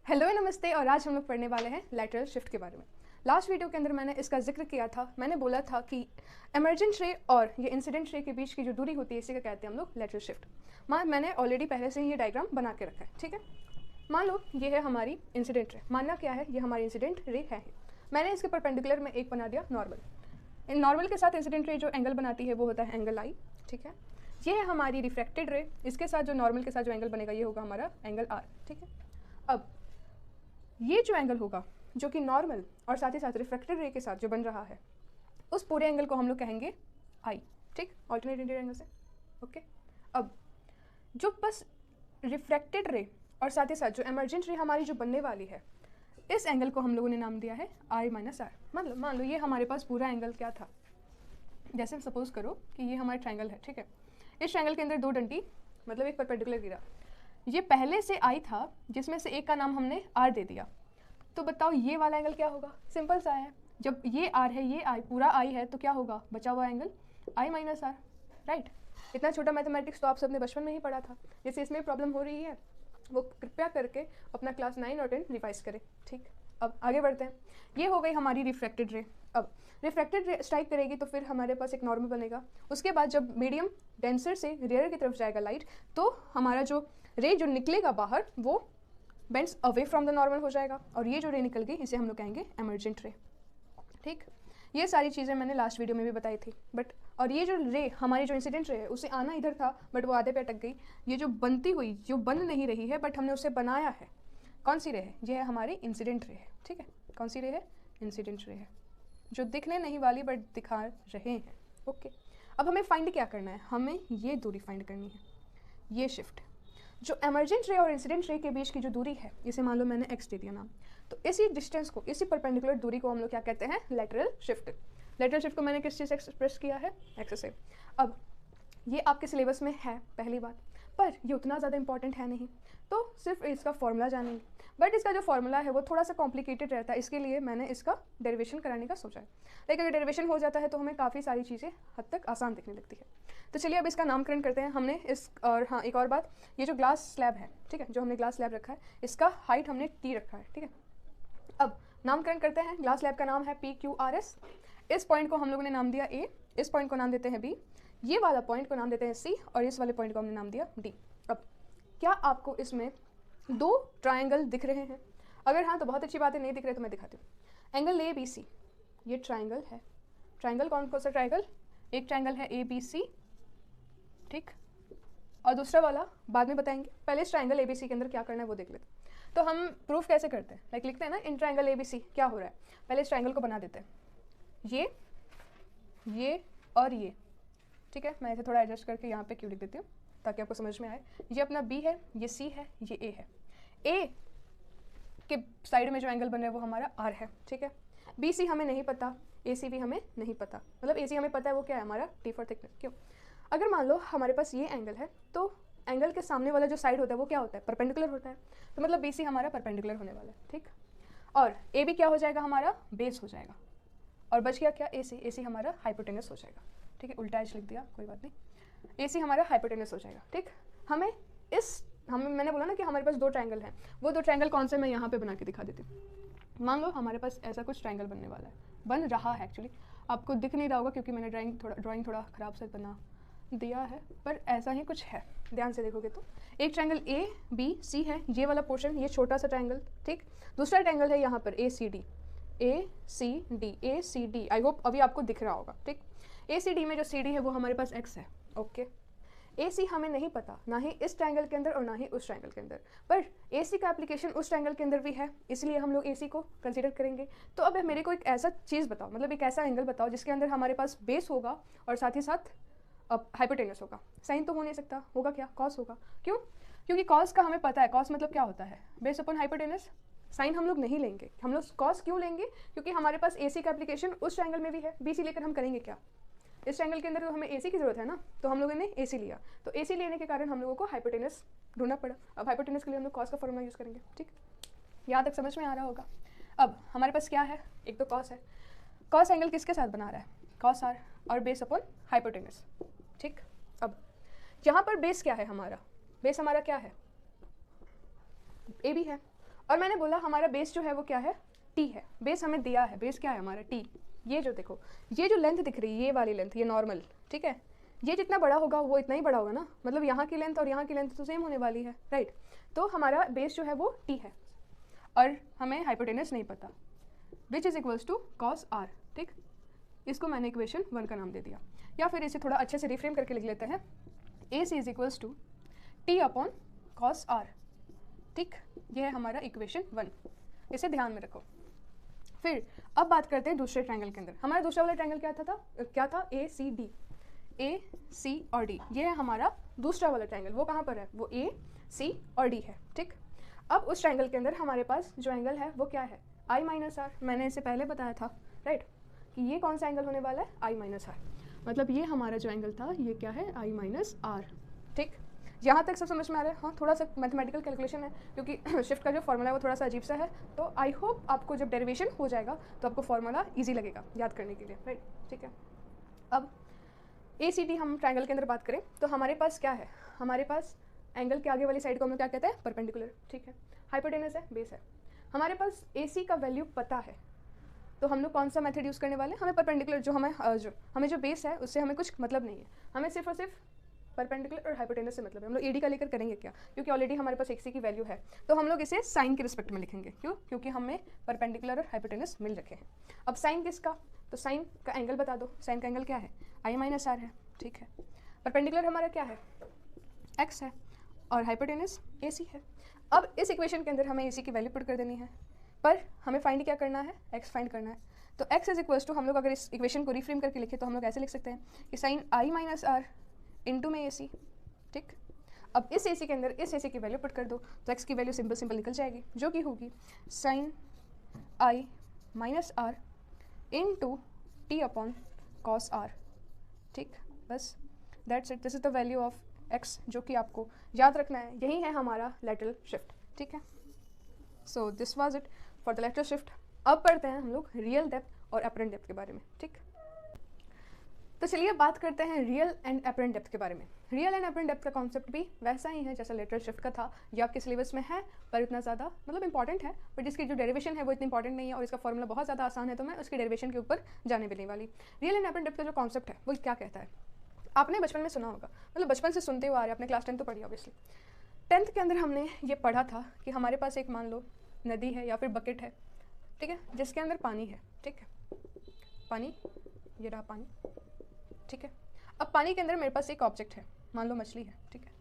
Hello नमस्ते। और आज हम लोग पढ़ने वाले हैं लैटरल शिफ्ट के बारे में। लास्ट वीडियो के अंदर मैंने इसका जिक्र किया था। मैंने बोला था कि इमर्जेंट रे और ये इंसिडेंट रे के बीच की जो दूरी होती है इसी का कहते हैं हम लोग लैटरल शिफ्ट। मैंने ऑलरेडी पहले से ही ये डायग्राम बना के रखा है, ठीक है। मान लो ये है हमारी इंसिडेंट रे, मानना क्या है, ये हमारी इंसिडेंट रे है। मैंने इसके परपेंडिकुलर में एक बना दिया नॉर्मल। इन नॉर्मल के साथ इंसिडेंट रे जो एंगल बनाती है वो होता है एंगल आई, ठीक है। ये है हमारी रिफ्रैक्टेड रे, इसके साथ जो नॉर्मल के साथ जो एंगल बनेगा ये होगा हमारा एंगल आर, ठीक है। अब ये जो एंगल होगा जो कि नॉर्मल और साथ ही साथ रिफ्रैक्टेड रे के साथ जो बन रहा है उस पूरे एंगल को हम लोग कहेंगे आई, ठीक, ऑल्टरनेट इंटीरियर एंगल से, ओके। अब जो बस रिफ्रैक्टेड रे और साथ ही साथ जो इमर्जेंट रे हमारी जो बनने वाली है इस एंगल को हम लोगों ने नाम दिया है आई माइनस आर। मतलब मान लो ये हमारे पास पूरा एंगल क्या था, जैसे सपोज करो कि ये हमारा ट्रायंगल है, ठीक है। इस ट्रायंगल के अंदर दो डंडी मतलब एक परपेंडिकुलर गिरा, ये पहले से आई था जिसमें से एक का नाम हमने आर दे दिया। तो बताओ ये वाला एंगल क्या होगा, सिंपल सा है। जब ये आर है ये आई पूरा आई है तो क्या होगा, बचा हुआ angle I minus R, right. इतना छोटा मैथमेटिक्स तो आप सबने बचपन में ही पढ़ा था। जैसे इसमें प्रॉब्लम हो रही है वो कृपया करके अपना क्लास 9 और 10 रिवाइज करें, ठीक। अब आगे बढ़ते हैं। ये हो गई हमारी रिफ्रैक्टेड रे। अब रिफ्रैक्टेड रे स्ट्राइक करेगी तो फिर हमारे पास एक नॉर्मल बनेगा। उसके बाद जब मीडियम डेंसर से रेयर की तरफ जाएगा लाइट तो हमारा जो रे जो निकलेगा बाहर वो bends away from the normal हो जाएगा और ये जो रे निकल गई इसे हम लोग कहेंगे इमर्जेंट रे, ठीक। ये सारी चीज़ें मैंने लास्ट वीडियो में भी बताई थी। बट और ये जो रे हमारी जो इंसिडेंट रे है उसे आना इधर था बट वो आधे पे अटक गई। ये जो बनती हुई जो बन नहीं रही है बट हमने उसे बनाया है, कौन सी रे है, ये है हमारी इंसिडेंट रे है, ठीक है। कौन सी रे है, इंसिडेंट रे है, जो दिखने नहीं वाली बट दिखा रहे हैं, ओके। अब हमें फाइंड क्या करना है, हमें ये दूरी फाइंड करनी है, ये शिफ्ट जो इमर्जेंट रे और इंसिडेंट रे के बीच की जो दूरी है इसे मान लो मैंने x दे दिया नाम, तो इसी डिस्टेंस को इसी परपेंडिकुलर दूरी को हम लोग क्या कहते हैं, लेटरल शिफ्ट। लेटरल शिफ्ट को मैंने किस चीज़ से एक्सप्रेस किया है, x से। अब ये आपके सिलेबस में है पहली बात, पर ये उतना ज़्यादा इंपॉर्टेंट है नहीं, तो सिर्फ इसका फॉर्मूला जानेंगे। बट इसका जो फॉर्मूला है वो थोड़ा सा कॉम्प्लिकेटेड रहता है, इसके लिए मैंने इसका डेरिवेशन कराने का सोचा है। लेकिन अगर डेरिवेशन हो जाता है तो हमें काफ़ी सारी चीज़ें हद तक आसान दिखने लगती है। तो चलिए अब इसका नामकरण करते हैं हमने इस। और हाँ, एक और बात, ये जो ग्लास स्लैब है, ठीक है, जो हमने ग्लास स्लैब रखा है इसका हाइट हमने टी रखा है, ठीक है। अब नामकरण करते हैं। ग्लास स्लैब का नाम है PQRS। इस पॉइंट को हम लोगों ने नाम दिया A, इस पॉइंट को नाम देते हैं B, ये वाला पॉइंट को नाम देते हैं C और इस वाले पॉइंट को हमने नाम दिया D। अब क्या आपको इसमें दो ट्रायंगल दिख रहे हैं? अगर हाँ तो बहुत अच्छी बात है, नहीं दिख रहे तो मैं दिखाती हूँ। एंगल ABC ये ट्रायंगल है। ट्रायंगल कौन सा ट्रायंगल, एक ट्रायंगल है ABC, ठीक, और दूसरा वाला बाद में बताएंगे। पहले इस ट्रायंगल ABC के अंदर क्या करना है वो देख लेते हैं। तो हम प्रूफ कैसे करते हैं, लाइक लिखते हैं ना, इन ट्रायंगल ABC क्या हो रहा है। पहले इस ट्रायंगल को बना देते हैं, ये और ये, ठीक है। मैं इसे थोड़ा एडजस्ट करके यहाँ पे क्यों लिख देती हूँ ताकि आपको समझ में आए। ये अपना B है, ये C है, ये A है। A के साइड में जो एंगल बन रहा है वो हमारा R है, ठीक है। BC हमें नहीं पता, AC भी हमें नहीं पता। मतलब AC हमें पता है वो क्या है, हमारा T फॉर थिकनेस। क्यों, अगर मान लो हमारे पास ये एंगल है तो एंगल के सामने वाला जो साइड होता है वो क्या होता है, परपेंडिकुलर होता है। तो मतलब BC हमारा परपेंडिकुलर होने वाला है, ठीक। और AB क्या हो जाएगा, हमारा बेस हो जाएगा। और बच गया क्या, AC हमारा हाइपोटेनस हो जाएगा, ठीक है। उल्टा एच लिख दिया, कोई बात नहीं। AC हमारा हाइपोटेनस हो जाएगा, ठीक। हमें मैंने बोला ना कि हमारे पास दो ट्रायंगल हैं, वो दो ट्रायंगल कौन से मैं यहाँ पे बना के दिखा देती हूँ। मान लो हमारे पास ऐसा कुछ ट्रायंगल बनने वाला है, बन रहा है एक्चुअली, आपको दिख नहीं रहा होगा क्योंकि मैंने ड्राइंग थोड़ा ख़राब से बना दिया है, पर ऐसा ही कुछ है। ध्यान से देखोगे तो एक ट्रायंगल ABC है, ये वाला पोर्शन, ये छोटा सा ट्रायंगल, ठीक। दूसरा ट्रायंगल है यहाँ पर ACD, आई होप अभी आपको दिख रहा होगा, ठीक। ACD में जो CD है वो हमारे पास x है, ओके। AC हमें नहीं पता, ना ही इस ट्रायंगल के अंदर और ना ही उस ट्रायंगल के अंदर, पर AC का एप्लीकेशन उस ट्रायंगल के अंदर भी है, इसलिए हम लोग AC को कंसीडर करेंगे। तो अब मेरे को एक ऐसा चीज़ बताओ, मतलब एक ऐसा एंगल बताओ जिसके अंदर हमारे पास बेस होगा और साथ ही साथ हाइपोटेनस होगा। साइन तो हो नहीं सकता, होगा क्या, कॉस होगा। क्यों, क्योंकि कॉस का हमें पता है, कॉस मतलब क्या होता है, बेस अपॉन हाइपोटेनस। साइन हम लोग नहीं लेंगे, हम लोग कॉस क्यों लेंगे, क्योंकि हमारे पास AC का एप्लीकेशन उस ट्रायंगल में भी है। BC लेकर हम करेंगे क्या, इस ट्रायंगल के अंदर तो हमें AC की जरूरत है ना, तो हम लोगों ने AC लिया, तो AC लेने के कारण हम लोगों को हाइपोटेनस ढूंढना पड़ा। अब हाइपोटेनस के लिए हम लोग कॉस का फॉर्मूला यूज़ करेंगे, ठीक। यहाँ तक समझ में आ रहा होगा। अब हमारे पास क्या है, एक तो कॉस है, कॉस एंगल किसके साथ बना रहा है, कॉस R, और बेस अपॉन हाइपोटेनस, ठीक। अब यहाँ पर बेस क्या है, हमारा बेस हमारा क्या है, AB है। और मैंने बोला हमारा बेस जो है वो क्या है, टी है। बेस हमें दिया है, बेस क्या है हमारा, टी। ये जो देखो, ये जो लेंथ दिख रही है, ये वाली लेंथ, ये नॉर्मल, ठीक है, ये जितना बड़ा होगा वो इतना ही बड़ा होगा ना, मतलब यहाँ की लेंथ और यहाँ की लेंथ तो सेम होने वाली है, राइट। तो हमारा बेस जो है वो टी है और हमें हाइपोटेनस नहीं पता, which is equals to cos R, ठीक। इसको मैंने इक्वेशन 1 का नाम दे दिया, या फिर इसे थोड़ा अच्छे से रिफ्रेम करके लिख लेते हैं, A C is equals to T upon cos R, ठीक। ये है हमारा इक्वेशन 1, इसे ध्यान में रखो। फिर अब बात करते हैं दूसरे ट्रायंगल के अंदर। हमारा दूसरा वाला ट्रायंगल क्या था, ए सी डी, ए सी और डी, ये है हमारा दूसरा वाला ट्रायंगल। वो कहाँ पर है, वो ए सी और डी है, ठीक। अब उस ट्रायंगल के अंदर हमारे पास जो एंगल है वो क्या है, आई माइनस आर। मैंने इसे पहले बताया था, राइट, कि ये कौन सा एंगल होने वाला है, आई माइनस आर। मतलब ये हमारा जो एंगल था ये क्या है, आई माइनस आर, ठीक। यहाँ तक सब समझ में आ रहा है। हाँ, थोड़ा सा मैथमेटिकल कैलकुलेशन है क्योंकि शिफ्ट का जो फॉर्मूला है वो थोड़ा सा अजीब सा है, तो आई होप आपको जब डेरिवेशन हो जाएगा तो आपको फॉर्मूला ईजी लगेगा याद करने के लिए, राइट, ठीक है। अब ए सी डी हम ट्रायंगल के अंदर बात करें तो हमारे पास क्या है, हमारे पास एंगल के आगे वाली साइड को हम लोग क्या कहते हैं, परपेंडिकुलर, ठीक है। हाइपोटेनस है, बेस है। हमारे पास ए सी का वैल्यू पता है, तो हम लोग कौन सा मेथड यूज़ करने वाले हैं, हमें परपेंडिकुलर जो हमें जो बेस है उससे हमें कुछ मतलब नहीं है, हमें सिर्फ और सिर्फ परपेंडिकुलर और हाइपोटेनस से मतलब है। हम लोग एडी का लेकर करेंगे क्या, क्योंकि ऑलरेडी हमारे पास एक सी की वैल्यू है, तो हम लोग इसे साइन के रिस्पेक्ट में लिखेंगे। क्यों, क्योंकि हमें परपेंडिकुलर और हाइपोटेनस मिल रखे हैं। अब साइन किसका, तो साइन का एंगल बता दो। साइन का एंगल क्या है, आई माइनस आर है, ठीक है। परपेंडिकुलर हमारा क्या है, एक्स है, और हाइपोटेनस ए सी है। अब इस इक्वेशन के अंदर हमें ए सी की वैल्यू पुट कर देनी है, पर हमें फाइंड क्या करना है, एक्स फाइंड करना है। तो एक्स इज इक्वल्स टू, हम लोग अगर इस इक्वेशन को रिफ्रेम करके लिखे तो हम लोग ऐसे लिख सकते हैं कि sine I minus R into में ए सी, ठीक। अब इस ए सी के अंदर इस ए सी की वैल्यू पुट कर दो तो एक्स की वैल्यू सिंपल सिंपल निकल जाएगी, जो कि होगी sine I minus R into T upon cos R, ठीक। बस that's it, this is the value of X, जो कि आपको याद रखना है। यही है हमारा लैटरल शिफ्ट, ठीक है। So this was it for the lateral shift. अब पढ़ते हैं हम लोग रियल डेप्थ और अपरेंट डेप्थ के बारे में, ठीक। तो चलिए बात करते हैं रियल एंड अपरेंट डेप्थ के बारे में। रियल एंड अपरेंट डेप्थ का कॉन्सेप्ट भी वैसा ही है जैसा लेटरल शिफ्ट का था। ये आपके सिलेबस में है पर इतना ज़्यादा मतलब इंपॉर्टेंट है, बट इसकी जो डेरिवेशन है वो इतनी इंपॉर्टेंट नहीं है और इसका फॉर्मूला बहुत ज़्यादा आसान है, तो मैं उसकी डेरिवेशन के ऊपर जाने भी नहीं वाली। रियल एंड अपरेंट डेप्थ का जो कॉन्सेप्ट है वो क्या कहता है, आपने बचपन में सुना होगा, मतलब बचपन से सुनते हुए आ रहे, आपने क्लास 10 तो पढ़ी ऑब्वियसली। 10th के अंदर हमने ये पढ़ा था कि हमारे पास एक मान लो नदी है या फिर बकेट है, ठीक है, जिसके अंदर पानी है, ठीक है, पानी, ये रहा पानी, ठीक है। अब पानी के अंदर मेरे पास एक ऑब्जेक्ट है, मान लो मछली है, ठीक है।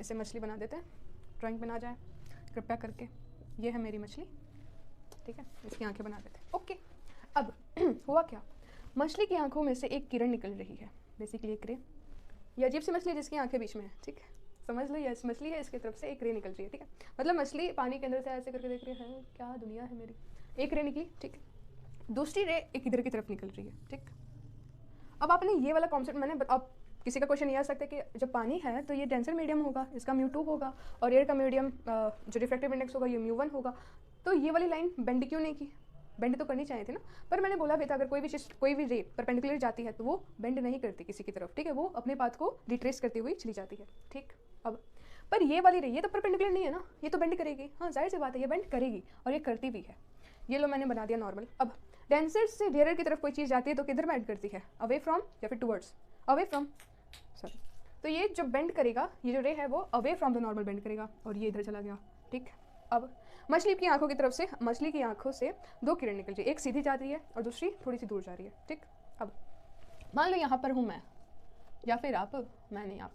इसे मछली बना देते हैं, ड्राइंग बना जाए कृपया करके, ये है मेरी मछली, ठीक है। इसकी आंखें बना देते हैं, ओके। अब हुआ क्या, मछली की आंखों में से एक किरण निकल रही है, बेसिकली एक रे। ये अजीब सी मछली है जिसकी आंखें बीच में है, ठीक है, समझ लो ये मछली है, इसकी तरफ से एक रे निकल रही है, ठीक है। मतलब मछली पानी के अंदर से ऐसे करके देख रही है, क्या दुनिया है मेरी, एक रे निकली, ठीक है। दूसरी रे एक इधर की तरफ निकल रही है, ठीक। अब आपने ये वाला कॉन्सेप्ट, मैंने अब किसी का क्वेश्चन ये आ सकता है कि जब पानी है तो ये डेंसर मीडियम होगा, इसका μ2 होगा, और एयर का मीडियम जो रिफ्रैक्टिव इंडेक्स होगा ये μ1 होगा, तो ये वाली लाइन बेंड क्यों नहीं की, बेंड तो करनी चाहिए थी ना। पर मैंने बोला भी था अगर कोई भी रे परपेंडिकुलर जाती है तो वो बेंड नहीं करती किसी की तरफ, ठीक है, वो अपने पाथ को रिट्रेस करती हुई चली जाती है, ठीक। अब पर ये वाली रे, ये तो परपेंडिकुलर नहीं है ना, ये तो बेंड करेगी, हाँ जाहिर सी बात है ये बेंड करेगी और ये करती भी है। ये लो मैंने बना दिया नॉर्मल। अब डेंसर से रेयर की तरफ कोई चीज़ जाती है तो किधर बेंड करती है, अवे फ्रॉम या फिर टुवर्ड्स, अवे फ्रॉम, सॉरी। तो ये जो बेंड करेगा, ये जो रे है वो away from the normal bend करेगा और ये इधर चला गया, ठीक। अब मछली की आंखों की तरफ से, मछली की आंखों से दो किरण निकल रही है, एक सीधी जा रही है और दूसरी थोड़ी सी दूर जा रही है, ठीक। अब मान लो यहाँ पर हूँ मैं या फिर आप, मैं नहीं आप,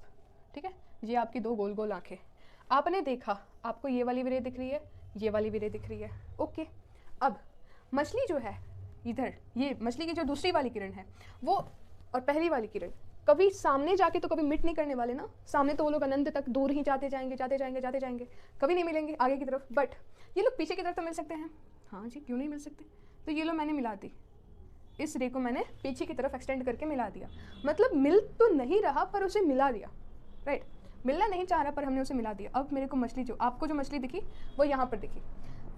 ठीक है। ये आपकी दो गोल गोल आंखें, आपने देखा, आपको ये वाली भी रे दिख रही है, ये वाली भी रे दिख रही है, ओके। अब मछली जो है इधर, ये मछली की जो दूसरी वाली किरण है वो और पहली वाली किरण कभी सामने जाके तो कभी मिट नहीं करने वाले ना, सामने तो वो लोग अनंत तक दूर ही जाते जाएंगे जाते जाएंगे जाते जाएंगे, कभी नहीं मिलेंगे आगे की तरफ। बट ये लोग पीछे की तरफ तो मिल सकते हैं, हाँ जी क्यों नहीं मिल सकते। तो ये लो मैंने मिला दी, इस रे को मैंने पीछे की तरफ एक्सटेंड करके मिला दिया, मतलब मिल तो नहीं रहा पर उसे मिला दिया, राइट। मिलना नहीं चाह रहा पर हमने उसे मिला दिया। अब मेरे को मछली, जो आपको जो मछली दिखी वो यहाँ पर दिखी,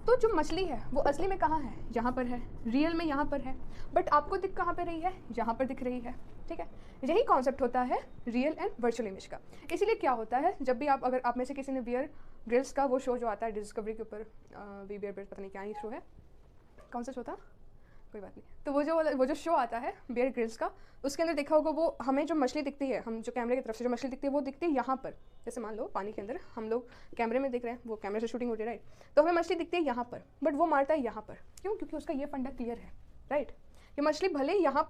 तो जो मछली है वो असली में कहाँ है, यहाँ पर है, रियल में यहाँ पर है, बट आपको दिख कहाँ पे रही है, यहाँ पर दिख रही है, ठीक है। यही कॉन्सेप्ट होता है रियल एंड वर्चुअल इमेज का। इसीलिए क्या होता है, जब भी आप, अगर आप में से किसी ने वीआर ग्रिल्स का वो शो जो आता है डिस्कवरी के ऊपर, वी बियर बियर्स, पता नहीं क्या ही शो है, कौन सा शो था, कोई बात नहीं। तो वो जो शो आता है बियर ग्रिल्स का, उसके अंदर देखा होगा वो हमें जो मछली दिखती है, हम जो कैमरे की तरफ से जो मछली दिखती है वो दिखती है यहाँ पर। जैसे मान लो पानी के अंदर हम लोग कैमरे में देख रहे हैं, वो कैमरे से शूटिंग हो रही है, राइट, तो हमें मछली दिखती है यहाँ पर, बट वो मारता है यहाँ पर। क्यों? क्योंकि उसका ये फंडा क्लियर है, राइट। ये मछली भले यहाँ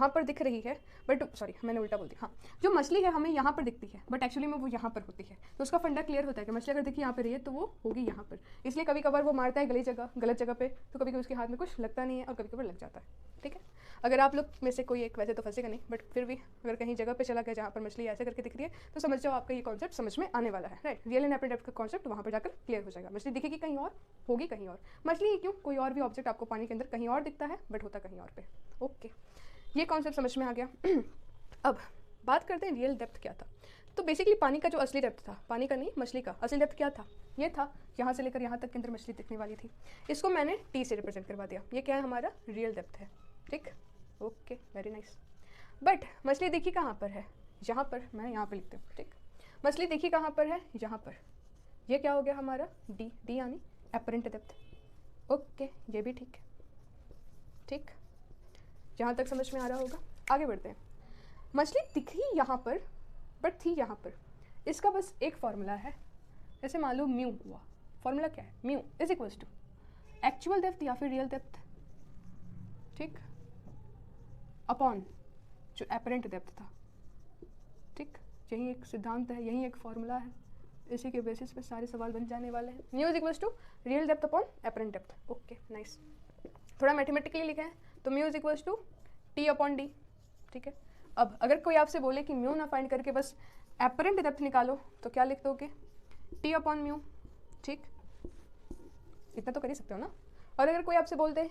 पर दिख रही है, बट सॉरी मैंने उल्टा बोल दिया, हाँ, जो मछली है हमें यहाँ पर दिखती है, बट एक्चुअली में वो यहाँ पर होती है। तो उसका फंडा क्लियर होता है कि मछली अगर देखिए यहाँ पर रही है तो वो होगी यहाँ पर। इसलिए कभी कभार वो मारता है गलत जगह पे, तो कभी कभी उसके हाथ में कुछ लगता नहीं है और कभी कभार लग जाता है, ठीक है। अगर आप लोग में से कोई एक, वैसे तो फंसेगा नहीं, बट फिर भी अगर कहीं जगह पे चला गया जहाँ पर मछली ऐसे करके दिख रही है, तो समझ जाओ आपका ये कॉन्सेप्ट समझ में आने वाला है, राइट। रियल एंड एप्रेंट डेप्थ का कॉन्सेप्ट वहाँ पर जाकर क्लियर हो जाएगा। मछली दिखेगी कहीं और, होगी कहीं और। मछली क्यों, कोई और भी ऑब्जेक्ट आपको पानी के अंदर कहीं और दिखता है, बट होता कहीं और पे। ओके, ये कॉन्सेप्ट समझ में आ गया। अब बात करते हैं रियल डेप्थ क्या था। तो बेसिकली पानी का जो असली डेप्थ था, पानी का नहीं मछली का असली डेप्थ क्या था, ये था यहाँ से लेकर यहाँ तक के अंदर मछली दिखने वाली थी। इसको मैंने टी से रिप्रेजेंट करवा दिया। ये क्या है, हमारा रियल डेप्थ है, ठीक। Okay, very nice. बट मछली देखी कहाँ पर है, यहाँ पर, मैं यहाँ पर लिखती हूँ, ठीक। मछली देखी कहाँ पर है, यहाँ पर। ये क्या हो गया हमारा डी, डी यानी एपरेंट डेप्थ। ओके, ये भी ठीक है, ठीक, जहाँ तक समझ में आ रहा होगा। आगे बढ़ते हैं। मछली दिखी यहाँ पर बट थी यहाँ पर। इसका बस एक फॉर्मूला है, जैसे मान लो म्यू हुआ। फॉर्मूला क्या है, mu is equals to actual depth या फिर रियल डेप्थ, ठीक, अपॉन जो एपरेंट डेप्थ था, ठीक। यही एक सिद्धांत है, यही एक फॉर्मूला है, इसी के बेसिस पे सारे सवाल बन जाने वाले हैं। Mu is equals to real depth upon apparent depth. Okay, nice. थोड़ा मैथमेटिकली लिखा है तो mu is equals to T upon D, ठीक है। अब अगर कोई आपसे बोले कि म्यू ना फाइंड करके बस एपरेंट डेप्थ निकालो, तो क्या लिख दोगे, टी अपॉन म्यू, ठीक, इतना तो कर ही सकते हो ना। और अगर कोई आपसे बोल दे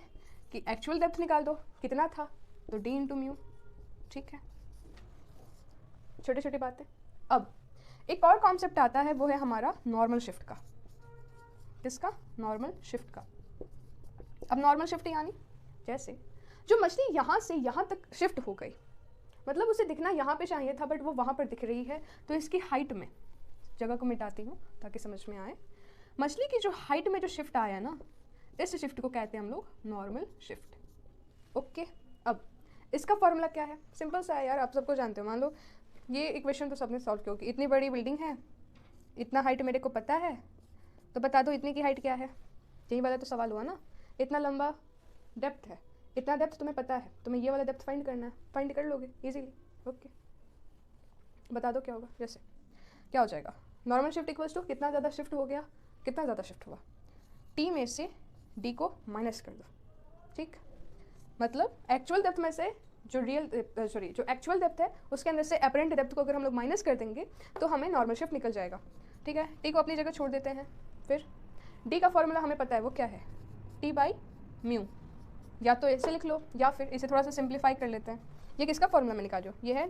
कि एक्चुअल डेप्थ निकाल दो, कितना था, तो डी इंटू म्यू, ठीक है। छोटी छोटी बातें। अब एक और कॉन्सेप्ट आता है, वो है हमारा नॉर्मल शिफ्ट का। किसका, नॉर्मल शिफ्ट का। अब नॉर्मल शिफ्ट यानी जैसे जो मछली यहाँ से यहाँ तक शिफ्ट हो गई, मतलब उसे दिखना यहाँ पे चाहिए था बट वो वहाँ पर दिख रही है, तो इसकी हाइट में, जगह को मिटाती हूँ ताकि समझ में आए, मछली की जो हाइट में जो शिफ्ट आया ना, इस शिफ्ट को कहते हैं हम लोग नॉर्मल शिफ्ट। ओके, अब इसका फॉर्मूला क्या है, सिंपल सा है यार, आप सबको जानते हो। मान लो ये इक्वेशन तो सबने सॉल्व की होगी। इतनी बड़ी बिल्डिंग है, इतना हाइट मेरे को पता है, तो बता दो इतनी की हाइट क्या है, यही वाला तो सवाल हुआ ना। इतना लंबा डेप्थ है, इतना डेप्थ तुम्हें पता है, तुम्हें ये वाला डेप्थ फाइंड करना है, फाइंड कर लोगे इजीली। ओके, बता दो क्या होगा, जैसे क्या हो जाएगा, नॉर्मल शिफ्ट इक्वल्स टू कितना ज़्यादा शिफ्ट हो गया, कितना ज़्यादा शिफ्ट हुआ, टी में से डी को माइनस कर दो, ठीक। मतलब एक्चुअल डेप्थ में से जो जो एक्चुअल डेप्थ है उसके अंदर से एपरेंट डेप्थ को अगर हम लोग माइनस कर देंगे तो हमें नॉर्मल शिफ्ट निकल जाएगा, ठीक है। टी को अपनी जगह छोड़ देते हैं। फिर डी का फॉर्मूला हमें पता है, वो क्या है, टी बाई म्यू। या तो ऐसे लिख लो या फिर इसे थोड़ा सा सिंप्लीफाई कर लेते हैं। ये किसका फॉर्मूला में निकालो, ये है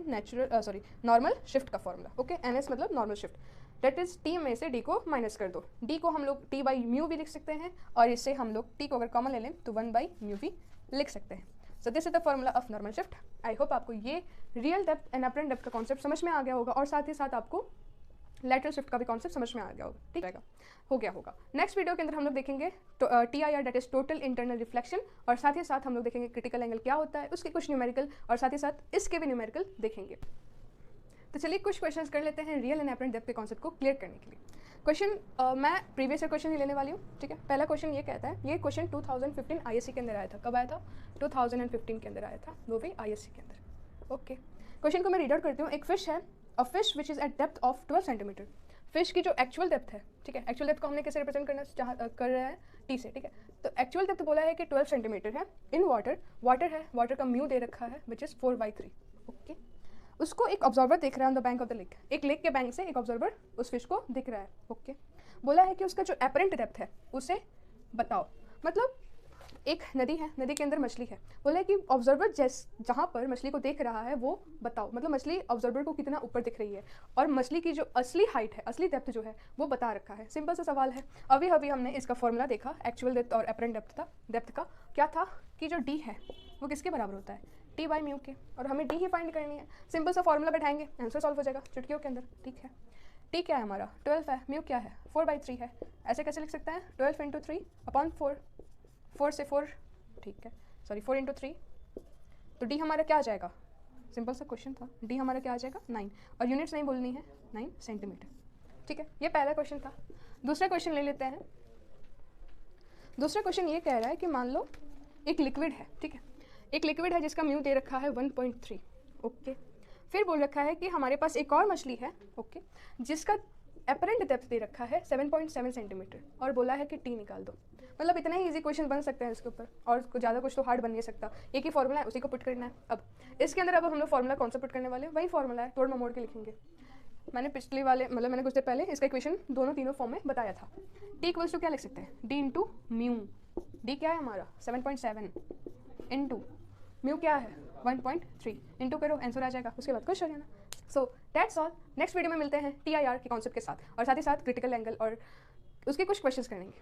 नॉर्मल शिफ्ट का फॉर्मूला। ओके, एनएस मतलब normal shift, that is T में से डी को माइनस कर दो। डी को हम लोग टी बाई म्यू भी लिख सकते हैं, और इससे हम लोग टी को अगर कॉमन ले लें तो 1 बाई म्यू भी लिख सकते हैं। So this is the formula of normal shift. I hope आपको ये real depth and apparent depth का कॉन्सेप्ट समझ में आ गया होगा, और साथ ही साथ आपको लैटरल शिफ्ट का भी कॉन्सेप्ट समझ में आ गया होगा, ठीक है, हो गया होगा। नेक्स्ट वीडियो के अंदर हम लोग देखेंगे TIR, that is total internal reflection, और साथ ही साथ हम लोग देखेंगे क्रिटिकल एंगल क्या होता है, उसके कुछ न्यूमेरिकल, और साथ ही साथ इसके भी न्यूमेरिकल देखेंगे। तो चलिए कुछ क्वेश्चंस कर लेते हैं रियल एंड एपरेंट डेप्थ के कॉन्सेप्ट को क्लियर करने के लिए। क्वेश्चन मैं प्रीवियस ईयर क्वेश्चन ही लेने वाली हूँ, ठीक है। पहला क्वेश्चन ये कहता है, ये क्वेश्चन 2015 ISC के अंदर आया था। कब आया था, 2015 के अंदर आया था, वो भी ISC के अंदर। ओके, क्वेश्चन को मैं रीड आउट करती हूँ। एक फिश है, a fish which is eight depth of 12 centimetre. Fish की जो एक्चुअल डेप्थ है, ठीक है, एक्चुअल डेप्थ को हमने कैसे रिप्रेजेंट कर रहे हैं, टी से, ठीक है। तो एक्चुअल डेप्थ बोला है कि 12 सेंटीमीटर है, इन वाटर, वाटर है, वाटर का म्यू दे रखा है विच इज 4/3। ओके, उसको एक ऑब्जर्वर देख रहा है on the bank of the lake. एक लेक के बैंक से एक ऑब्जर्वर उस फिश को दिख रहा है। ओके, बोला है कि उसका जो एपरेंट डेप्थ है उसे बताओ। मतलब एक नदी है, नदी के अंदर मछली है, बोला है कि ऑब्जर्वर जहाँ पर मछली को देख रहा है वो बताओ। मतलब मछली ऑब्जर्वर को कितना ऊपर दिख रही है, और मछली की जो असली हाइट है, असली डेप्थ जो है वो बता रखा है। सिंपल सा सवाल है। अभी हमने इसका फॉर्मूला देखा, एक्चुअल डेप्थ और एपरेंट डेप्थ का क्या था कि जो डी है वो किसके बराबर होता है, टी बाई म्यू के, और हमें डी ही फाइंड करनी है। सिंपल सा फॉर्मूला बैठाएंगे, आंसर सॉल्व हो जाएगा चुटकियों के अंदर, ठीक है। टी क्या है हमारा 12 है, म्यू क्या है 4/3 है। ऐसे कैसे लिख सकते हैं 12 × 3 अपॉन 4, 4 से 4, ठीक है, सॉरी 4 × 3, तो डी हमारा क्या आ जाएगा, सिंपल सा क्वेश्चन था, डी हमारा क्या आ जाएगा 9, और यूनिट्स नहीं बोलनी है 9 सेंटीमीटर, ठीक है। ये पहला क्वेश्चन था। दूसरा क्वेश्चन ले लेते हैं। दूसरा क्वेश्चन ये कह रहा है कि मान लो एक लिक्विड है, ठीक है, एक लिक्विड है जिसका म्यू दे रखा है 1.3, ओके। फिर बोल रखा है कि हमारे पास एक और मछली है, ओके, जिसका अपरेंट डेप्थ दे रखा है 7.7 सेंटीमीटर, और बोला है कि टी निकाल दो। मतलब इतना ही इजी क्वेश्चन बन सकते हैं इसके ऊपर, और ज़्यादा कुछ तो हार्ड बन नहीं सकता। एक ही फॉर्मूला है, उसी को पुट करना है। अब इसके अंदर अब हम लोग फॉर्मूला कौन सा पुट करने वाले हैं, वही फॉर्मूला है, तोड़ ममोड़ के लिखेंगे। मैंने पिछले वाले मतलब मैंने कुछ देर पहले इसका इक्वेशन दोनों तीनों फॉर्म में बताया था। टी इक्वल्स टू क्या लिख सकते हैं, डी इंटू म्यू, डी क्या है हमारा 7.7 इंटू म्यू क्या है 1.3, इंटू करो आंसर आ जाएगा, उसके बाद खुश हो जाना। So that's all. Next video में मिलते हैं TIR के कॉन्सेप्ट के साथ, और साथ ही साथ क्रिटिकल एंगल और उसके कुछ क्वेश्चंस करेंगे।